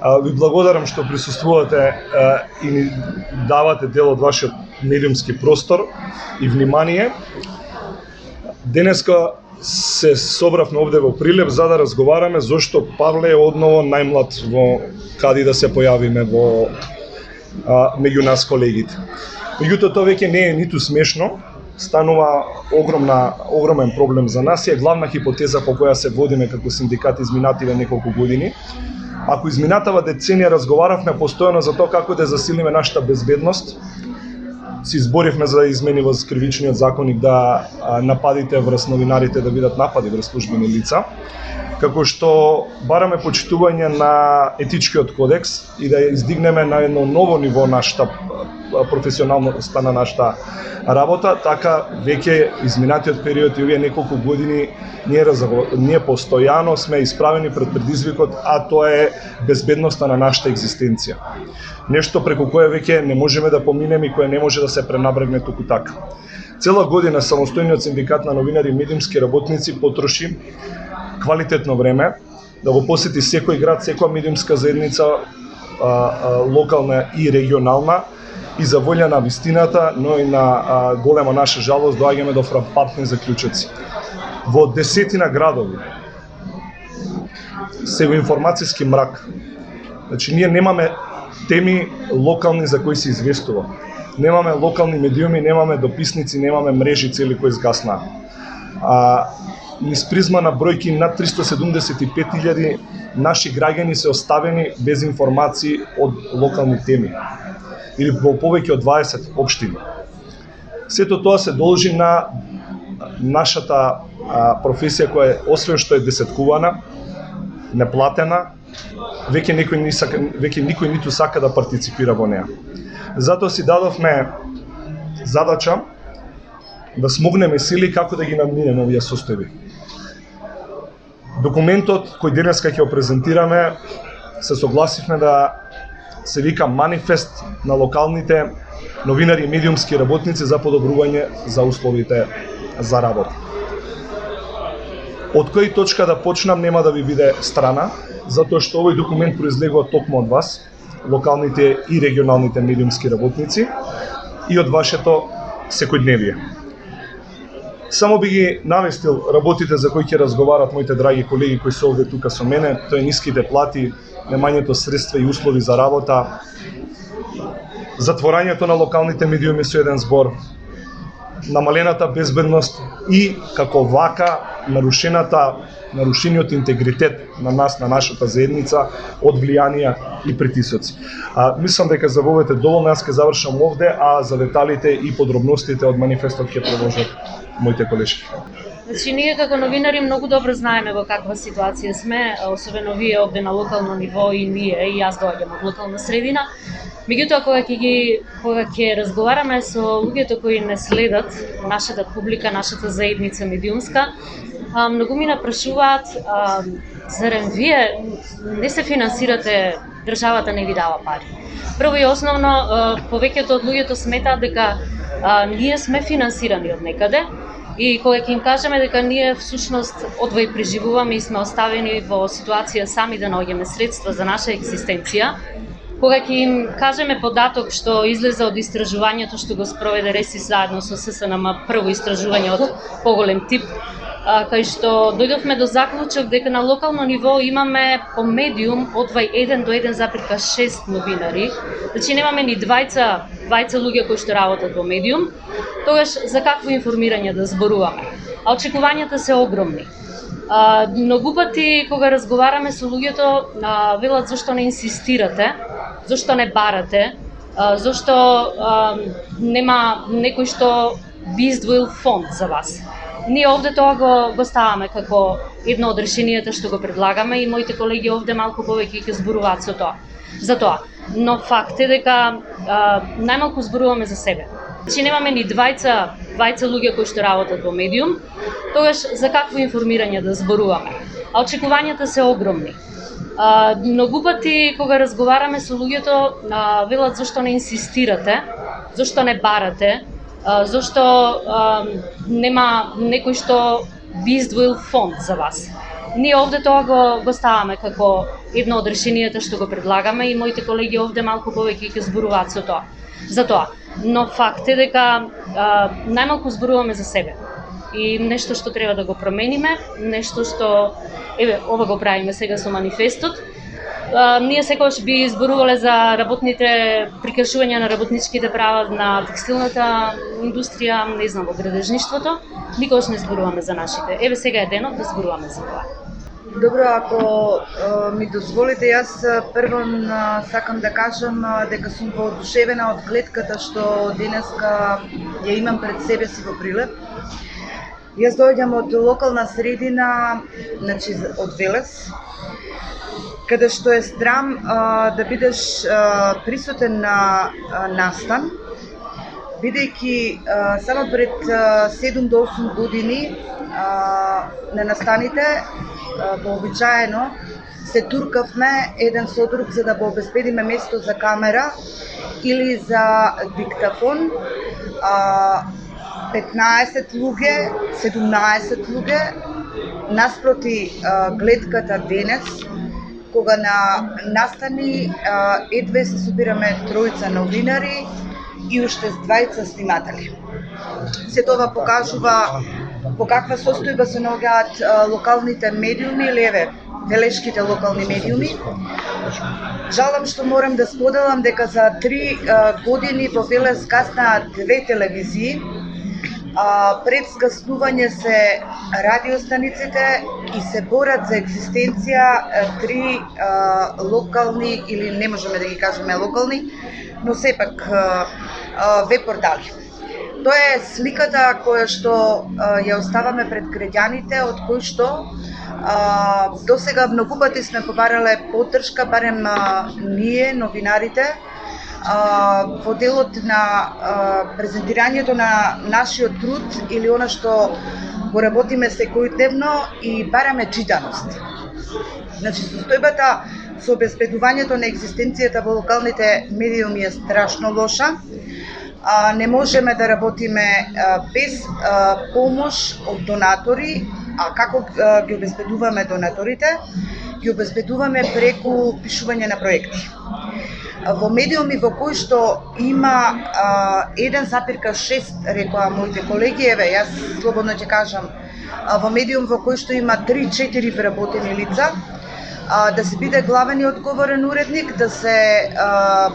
Ви благодарам што присуствувате и ни давате дел од вашиот медиумски простор и внимание. Денеска се собравме овде во Прилеп за да разговараме зошто Павле е одново најмлад во кади да се појавиме во меѓу нас колегите. Меѓутоа тоа веќе не е ниту смешно, станува огромен проблем за нас и е главна хипотеза по која се водиме како синдикат изминативе неколку години. Ако изминатава деценија разговаравме постојано за тоа како да засилиме нашата безбедност, се изборивме за да измени во кривичниот законник да нападите врз новинарите да бидат напади врз службени лица, како што бараме почитување на етичкиот кодекс и да ја издигнеме на едно ново ниво нашата професионалноста на нашата работа, така веќе изминатиот период и овие неколку години ние постојано сме исправени пред предизвикот, а тоа е безбедноста на нашата екзистенција. Нешто преку кое веќе не можеме да поминеме и кое не може да се пренабрегне туку така. Цела година самостојниот синдикат на новинари и медиумски работници потроши квалитетно време да го посети секој град, секоја медиумска заедница, локална и регионална, и за волја на вистината, но и на голема наша жалост доаѓаме до фрапантни заклучоци. Во десетина градови се во информацијски мрак. Значи, ние немаме теми локални за кои се известува. Немаме локални медиуми, немаме дописници, немаме мрежи цели кои згаснаа. Низ призма на бројки над 375.000 наши граѓани се оставени без информации од локални теми или во повеќе од 20 општини. Сето тоа се должи на нашата професија која освен што е десеткувана, неплатена, веќе никој ниту сака да партиципира во неа. Затоа си дадовме задача да смогнеме сили како да ги надминеме овие состојби. Документот кој денеска ќе го презентираме се согласивме да се вика манифест на локалните новинари и медиумски работници за подобрување за условите за работа. Од која точка да почнам нема да ви биде страна, затоа што овој документ произлегува токму од вас, локалните и регионалните медиумски работници, и од вашето секојдневие. Само би ги навестил работите за кои ќе разговарат моите драги колеги кои се овде тука со мене, тоа е ниските плати, немањето средства и услови за работа, затворањето на локалните медиуми со еден збор, намалената безбедност и како вака нарушениот интегритет на нас, на нашата заедница од влијанија и притисоци. Мислам дека за вовете доволно, јас ќе завршам овде, а за деталите и подробностите од манифестот ќе продолжат моите колешки. Значи, ние како новинари многу добро знаеме во каква ситуација сме, особено вие овде на локално ниво и ние, и јас доаѓам од локална средина. Меѓутоа, кога ќе разговараме со луѓето кои не следат нашата публика, нашата заедница медиумска, многу ми напрашуваат, зарем вие не се финансирате, државата не ви дава пари. Прво и основно, повеќето од луѓето сметаат дека ние сме финансирани од некаде, и кога ќе им кажеме дека ние всушност одвај преживуваме и сме оставени во ситуација сами да наоѓаме средства за наша екзистенција, кога ќе им кажеме податок што излезе од истражувањето што го спроведе РЕСИ заедно со ССНМ, прво истражување од поголем тип, кај што дојдовме до заклучок дека на локално ниво имаме по медиум одвај 1 до 1,6 новинари, значи немаме ни двајца луѓе кои што работат во медиум, тогаш за какво информирање да зборуваме? А очекувањата се огромни. Многу пати кога разговараме со луѓето, велат зашто не инсистирате, зашто не барате, зашто нема некој што би издвоил фонд за вас. Ние овде тоа го ставаме како едно од решенијата што го предлагаме и моите колеги овде малку повеќе ќе зборуваат за тоа. Но факт е дека најмалку зборуваме за себе. Значи немаме ни двајца луѓе кои што работат во медиум, тогаш за какво информирање да зборуваме? А очекувањата се огромни. Многу пати кога разговараме со луѓето, велат зашто не инсистирате, зашто не барате, зашто нема некој што би издвоил фонд за вас. ние овде тоа го ставаме како едно од решенијата што го предлагаме и моите колеги овде малку повеќе ќе зборуваат за тоа. Но факт е дека најмалку зборуваме за себе. И нешто што треба да го промениме, нешто што ова го правиме сега со манифестот. Ние секогаш би зборувале за работните прикажување на работничките права на текстилната индустрија, не знам, во градежништвото. Никогаш не зборуваме за нашите. Сега е денот да зборуваме за тоа. Добро, ако ми дозволите, јас прво сакам да кажам дека сум воодушевена од гледката што денеска ја имам пред себе си во Прилеп. Јас доаѓам од локална средина, значи од Велес, каде што е страм да бидеш присутен на настан, бидејќи само пред 7 до 8 години на настаните вообичаено се туркавме еден со друг за да го обезбедиме место за камера или за диктафон. 15 луѓе, 17 луѓе, наспроти гледката денес, кога на настани едве се собираме тројца новинари и уште 2 сниматели. Се тоа покажува по каква состојба се наоѓаат локалните медиуми или велешките локални медиуми. Жалам што морам да споделам дека за 3 години во Велес гаснаа 2 телевизии. Пред згаснување се радиостаниците и се борат за екзистенција 3 локални, или не можеме да ги кажеме локални, но сепак веб портали. Тоа е сликата која што ја оставаме пред граѓаните, од кој што досега многу пати сме побарале поддршка, барем ние, новинарите, во делот на презентирањето на нашиот труд или она што го работиме секојдневно и бараме читаност. Значи, состојбата со обезбедувањето на екзистенцијата во локалните медиуми е страшно лоша. Не можеме да работиме без помош од донатори, а како ги обезбедуваме донаторите? Ги обезбедуваме преку пишување на проекти. Во медиуми во кои што има 1,6, рекоа моите колеги, јас слободно ќе кажам, во медиум во кои што има 3-4 вработени лица, да се биде главен и одговорен уредник, да се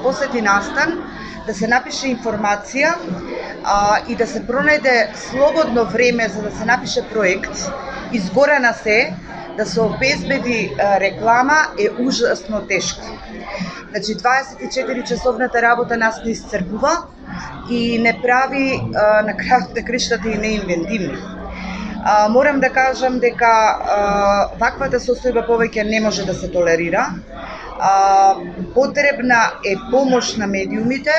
посети настан, да се напише информација и да се пронајде слободно време за да се напише проект, изгора на се, да се обезбеди реклама е ужасно тешко. Значи, 24 часовната работа нас не исцрпува и не прави на крајот на криштата и неинвентивни. Морам да кажам дека ваквата состојба повеќе не може да се толерира. Потребна е помош на медиумите.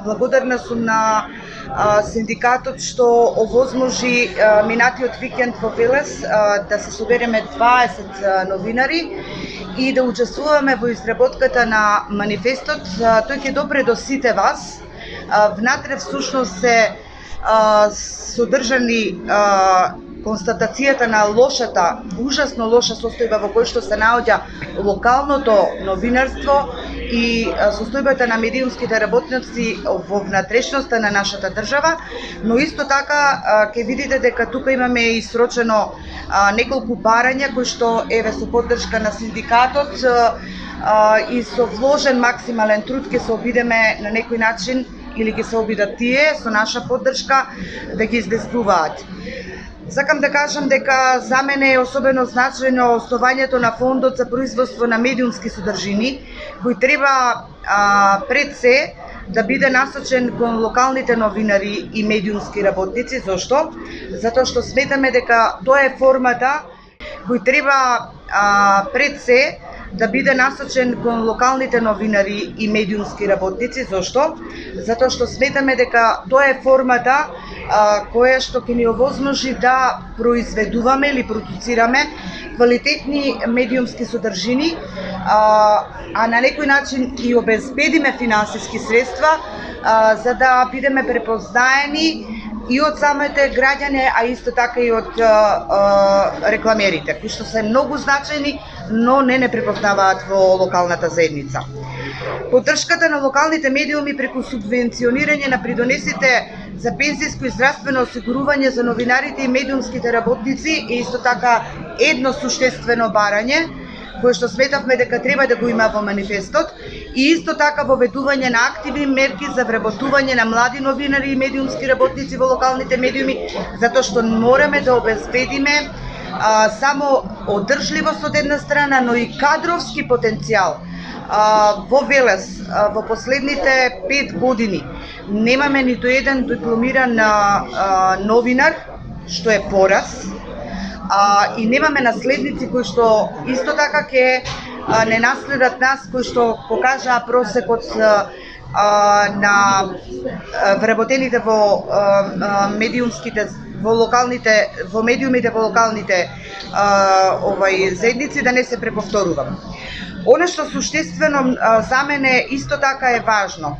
Благодарна сум на синдикатот што овозможи минатиот викенд во Велес да се собереме 20 новинари и да учествуваме во изработката на манифестот. Тој ќе допре до сите вас. Внатре всушност се содржани констатацијата на лошата, ужасно лоша состојба во која што се наоѓа локалното новинарство и состојбата на медиумските работници во внатрешноста на нашата држава, но исто така ќе видите дека тука имаме и срочено неколку барања кои што со поддршка на синдикатот и со вложен максимален труд ќе се обидеме на некој начин или ќе се обидат тие со наша поддршка да ги издействуваат. Сакам да кажам дека за мене е особено значајно основањето на фондот за производство на медиумски содржини, кој треба пред се да биде насочен кон локалните новинари и медиумски работници. Зошто? Затоа што сметаме дека тоа е формата кој треба пред се да биде насочен кон локалните новинари и медиумски работници. Зошто? Затоа што сметаме дека тоа е формата која што ќе ни овозможи да произведуваме или продуцираме квалитетни медиумски содржини, а на некој начин и обезбедиме финансиски средства за да бидеме препознаени и од самите граѓани, а исто така и од рекламерите, кои што се многу значајни, но не препознаваат во локалната заедница. Поддршката на локалните медиуми преку субвенционирање на придонесите за пензиско и здравствено осигурување за новинарите и медиумските работници е исто така едно суштествено барање, кое што сметавме дека треба да го има во манифестот, и исто така воведување на активни мерки за вработување на млади новинари и медиумски работници во локалните медиуми, затоа што мораме да обезбедиме само одржливост од една страна, но и кадровски потенцијал. Во Велес во последните 5 години немаме ниту еден дипломиран новинар, што е пораз, и немаме наследници кои што исто така ќе не наследат нас, кои што покажаа просекот на вработените во медиумските во локалните во медиумите во локалните заедници, да не се преповторувам. Она што суштествено за мене исто така е важно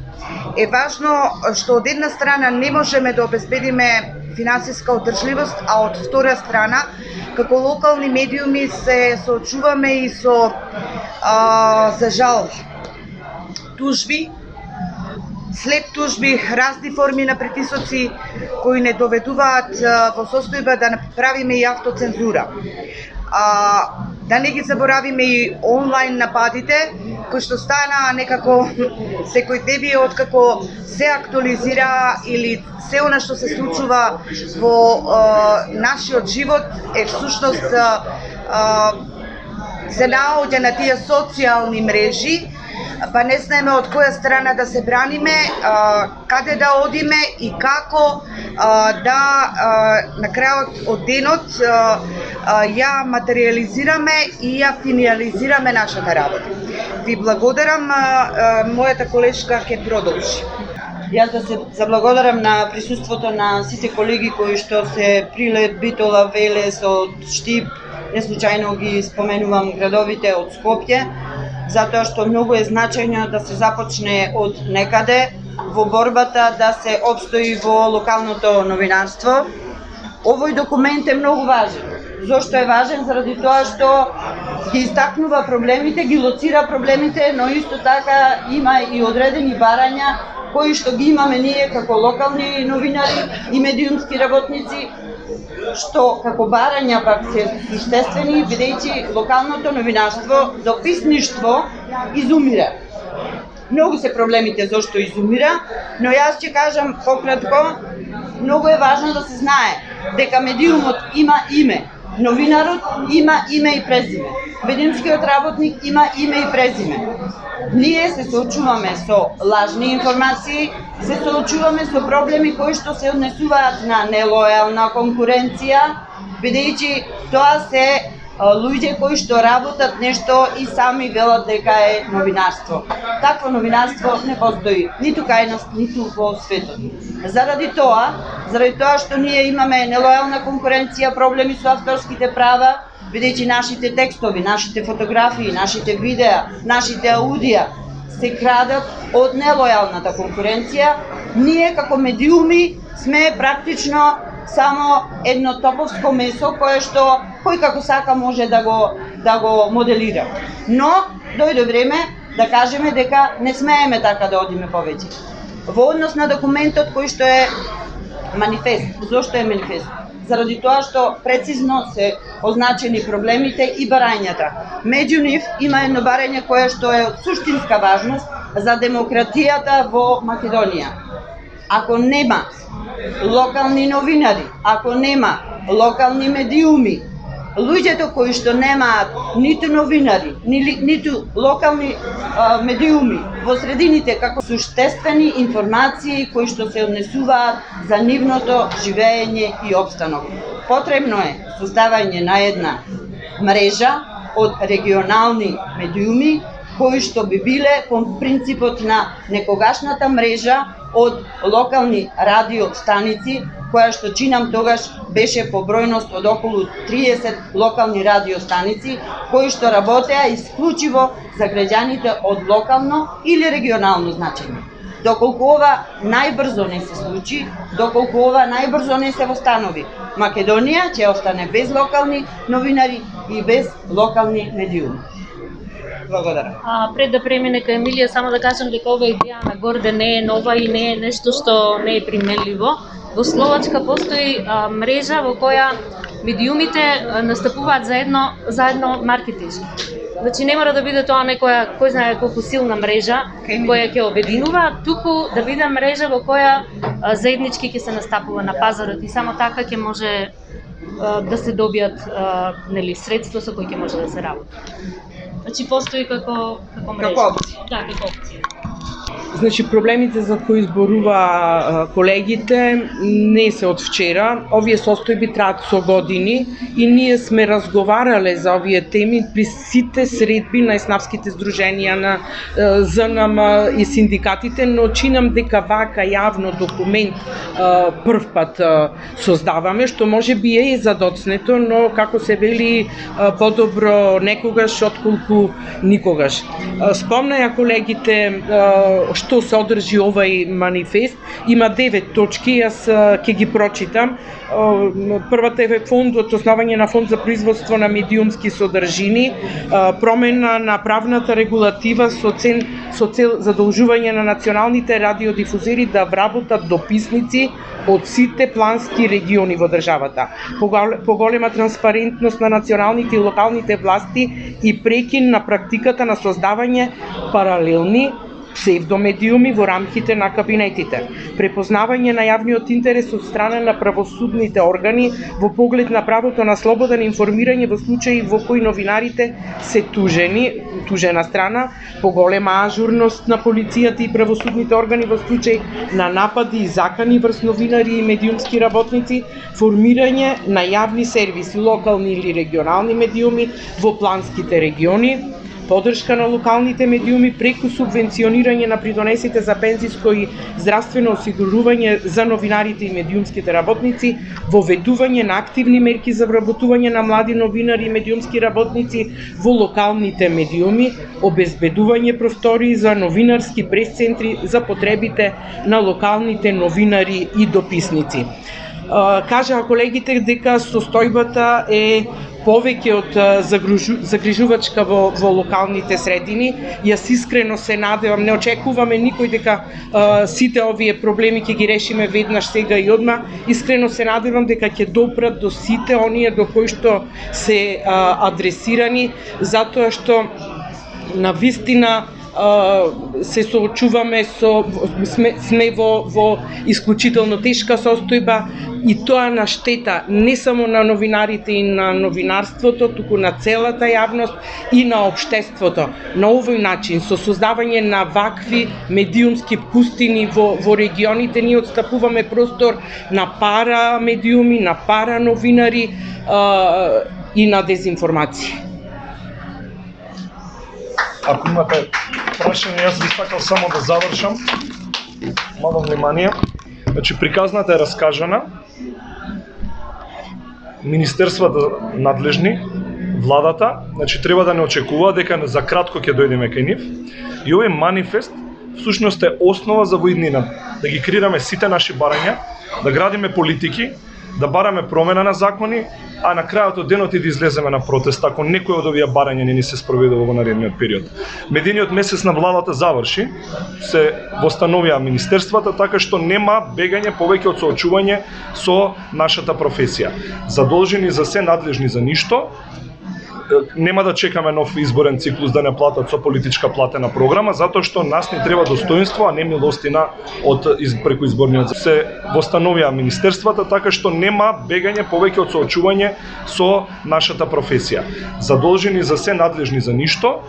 што од една страна не можеме да обезбедиме финансиска одржливост, а од втора страна како локални медиуми се соочуваме и со за жал тужби, след тужби, разни форми на притисоци кои не доведуваат во состојба да направиме и автоцензура. Да не ги заборавиме и онлайн нападите, кои што стана некако секојдневие откако се актуализира или се она што се случува во нашиот живот е всушност се наоѓа на тие социјални мрежи, па не знаеме од која страна да се браниме, каде да одиме и како да на крајот од денот ја материализираме и ја финализираме нашата работа. Ви благодарам, мојата колешка ќе продолжи. Јас да се заблагодарам на присуството на сите колеги кои што се Прилеп, Битола, Велес, од Штип, не случајно ги споменувам градовите од Скопје, затоа што многу е значајно да се започне од некаде во борбата да се обстои во локалното новинарство. Овој документ е многу важен. Зошто е важен? Заради тоа што ги истакнува проблемите, ги лоцира проблемите, но исто така има и одредени барања кои што ги имаме ние како локални новинари и медиумски работници, што како барања пак се суштествени, бидејќи локалното новинарство, дописништво изумира. Многу се проблемите зошто изумира, но јас ќе кажам пократко, многу е важно да се знае дека медиумот има име, новинарот има име и презиме, медиумскиот работник има име и презиме. Ние се соочуваме со лажни информации, се соочуваме со проблеми кои што се однесуваат на нелојална конкуренција, бидејќи тоа се луѓе кои што работат нешто и сами велат дека е новинарство. Такво новинарство не постои ниту кај нас, ниту во светот. Заради тоа што ние имаме нелојална конкуренција, проблеми со авторските права, бидејќи нашите текстови, нашите фотографии, нашите видеа, нашите аудија се крадат од нелојалната конкуренција, ние како медиуми сме практично само едно топовско месо кој како сака може да го моделира. Но дојде време да кажеме дека не смееме така да одиме повеќе. Во однос на документот кој што е манифест. Зошто е манифест? Заради тоа што прецизно се означени проблемите и барањата. Меѓу нив има едно барање кое што е од суштинска важност за демократијата во Македонија. Ако нема локални новинари, ако нема локални медиуми, луѓето кои што немаат ниту новинари, ниту локални медиуми во средините како суштествени информации кои што се однесуваат за нивното живење и опстанок. Потребно е создавање на една мрежа од регионални медиуми кои што би биле по принципот на некогашната мрежа од локални радиостаници, која што чинам тогаш беше по бројност од околу 30 локални радиостаници, кои што работеа исклучиво за граѓаните од локално или регионално значење. Доколку ова најбрзо не се случи, доколку ова најбрзо не се востанови, Македонија ќе остане без локални новинари и без локални медиуми. Благодарам. Пред да премине кај Емилија, само да кажам дека ова идеја на Горде не е нова и не е нешто што не е применливо. Во Словачка постои мрежа во која медиумите настапуваат заедно маркетиншки. Значи не мора да биде тоа некоја, кој знае колку силна мрежа која ќе обединува, туку да биде мрежа во која заеднички ќе се настапува на пазарот и само така ќе може да се добијат средства со кои ќе може да се работи. Значи постои како мрежа. Како опција. Да, како опција. Значи, проблемите за кои зборува колегите не се од вчера. Овие состојби траат со години и ние сме разговарале за овие теми при сите средби на еснавските здруженија, на ЗНМ и синдикатите, но чинам дека вака јавно документ прв пат создаваме, што може би е задоцнето, но како се вели подобро некогаш отколку никогаш. Спомнаја колегите што се одржи овај манифест. Има 9 точки, јас ќе ги прочитам. Првата е фондот, основање на фонд за производство на медиумски содржини, промена на правната регулатива со цел задолжување на националните радиодифузери да вработат дописници од сите плански региони во државата. Поголема транспарентност на националните и локалните власти и прекин на практиката на создавање паралелни псевдомедиуми во рамките на кабинетите, препознавање на јавниот интерес од страна на правосудните органи во поглед на правото на слободен информирање во случаи во кои новинарите се тужена страна, поголема ажурност на полицијата и правосудните органи во случај на напади и закани врз новинари и медиумски работници, формирање на јавни сервиси, локални или регионални медиуми во планските региони, поддршка на локалните медиуми преку субвенционирање на придонесите за пензиско и здравствено осигурување за новинарите и медиумските работници, воведување на активни мерки за вработување на млади новинари и медиумски работници во локалните медиуми, обезбедување простории за новинарски пресцентри за потребите на локалните новинари и дописници. Кажаа колегите дека состојбата е повеќе од загрижувачка во локалните средини. Јас искрено се надевам, не очекуваме никој дека сите овие проблеми ќе ги решиме веднаш, сега и одма. Искрено се надевам дека ќе допрат до сите оние до кои што се адресирани, затоа што на вистина се соочуваме сме во исклучително тешка состојба и тоа на штета не само на новинарите и на новинарството, туку на целата јавност и на општеството. На овој начин, со создавање на вакви медиумски пустини во регионите, ние отстапуваме простор на пара медиуми, на пара новинари и на дезинформација. Ако имате прашање, јас би сакал само да завршам. Мало внимание. Значи, приказната е раскажана. Министерствата надлежни, владата, значи треба да не очекува дека за кратко ќе дојдеме кај нив. И овој манифест всушност е основа за во иднина, да ги креираме сите наши барања, да градиме политики, да бараме промена на закони, а на крајот од денот и да излеземе на протест, ако некој од овие барања не ни се спроведува во наредниот период. Медениот месец на владата заврши, се востановија министерствата, така што нема бегање повеќе од соочување со нашата професија. Задолжени за се, надлежни за ништо. Нема да чекаме нов изборен циклус да не платат со политичка платена програма, затоа што нас не треба достоинство, а не милостина преку изборниот. Се востановија министерствата, така што нема бегање повеќе од соочување со нашата професија. Задолжени за се, надлежни за ништо.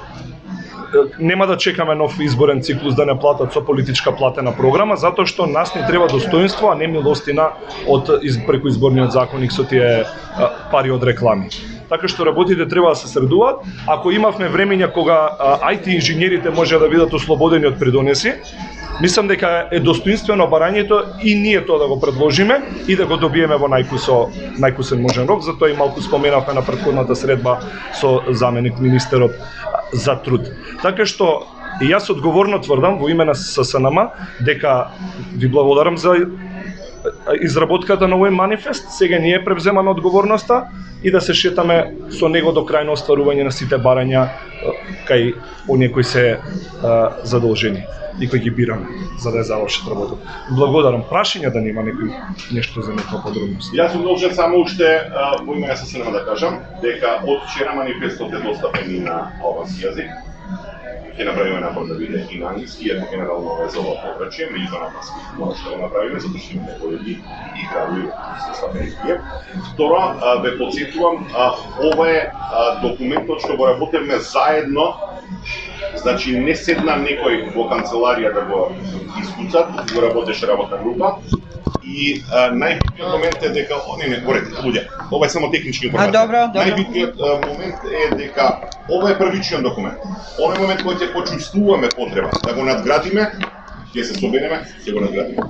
Нема да чекаме нов изборен циклус да не платат со политичка платена програма, затоа што нас не треба достоинство, а не милостина преку изборниот законник со тие пари од реклами. Така што работите треба да се средуваат. Ако имавме времења кога IT инженерите може да бидат ослободени од придонеси, мислам дека е достоинствено барањето и ние тоа да го предложиме и да го добиеме во најкусен можен рок. Затоа и малку споменавме на претходната средба со заменик министерот за труд. Така што И јас одговорно тврдам во име на ССНМ дека ви благодарам за изработката на овој манифест. Сега ние превземаме одговорноста и да се шетаме со него до крајно остварување на сите барања кај оние кои се задолжени и кои ги бираме за да ја завршат работата. Благодарам. Прашање да нема некој нешто за некоја подробност. Јас сум должен само уште во име на ССНМ да кажам дека од вчера манифестот е достапен и на албански јазик. Ќе направиме напор да биде и на англиски, иако генерално е за ова подрачје, меѓутоа на албански мора што го направиме, затоа што имаме колеги и градови достапени тие. Второ, ве потсетувам, ова е документот што го работиме заедно. Значи не седна некој во канцеларија да го искуцат, го работеше работна група. И најбитниот момент е дека луѓе, ова е само технички информација. Добро. Најбитниот момент е дека ова е првичниот документ. Оној момент кој ќе почувствуваме потреба да го надградиме, ќе се собереме, ќе го надградиме.